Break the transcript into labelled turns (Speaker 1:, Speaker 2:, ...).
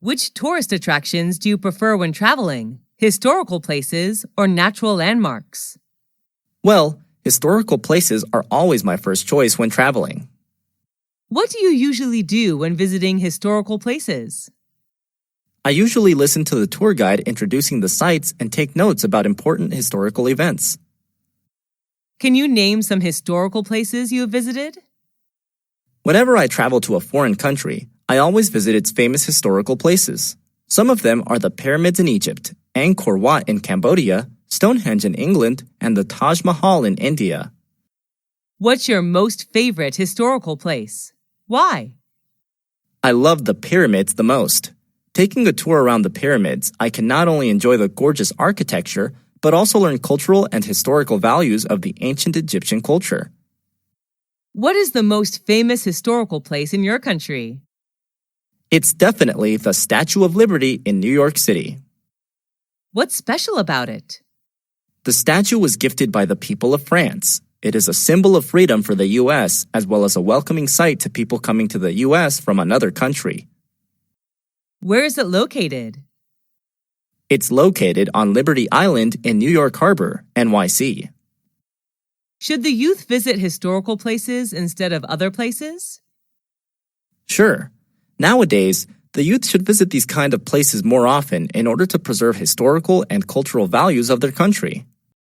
Speaker 1: Which tourist attractions do you prefer when traveling? Historical places or natural landmarks?
Speaker 2: Well, historical places are always my first choice when traveling.
Speaker 1: What do you usually do when visiting historical places?
Speaker 2: I usually listen to the tour guide introducing the sites and take notes about important historical events.
Speaker 1: Can you name some historical places you have visited?
Speaker 2: Whenever I travel to a foreign country, I always visit its famous historical places. Some of them are the pyramids in Egypt, Angkor Wat in Cambodia, Stonehenge in England, and the Taj Mahal in India.
Speaker 1: What's your most favorite historical place? Why?
Speaker 2: I love the pyramids the most. Taking a tour around the pyramids, I can not only enjoy the gorgeous architecture, but also learn cultural and historical values of the ancient Egyptian culture.
Speaker 1: What is the most famous historical place in your country?
Speaker 2: It's definitely the Statue of Liberty in New York City.
Speaker 1: What's special about it?
Speaker 2: The statue was gifted by the people of France. It is a symbol of freedom for the U.S. as well as a welcoming sight to people coming to the U.S. from another country.
Speaker 1: Where is it located?
Speaker 2: It's located on Liberty Island in New York Harbor, NYC.
Speaker 1: Should the youth visit historical places instead of other places?
Speaker 2: Sure. Nowadays, the youth should visit these kind of places more often in order to preserve historical and cultural values of their country.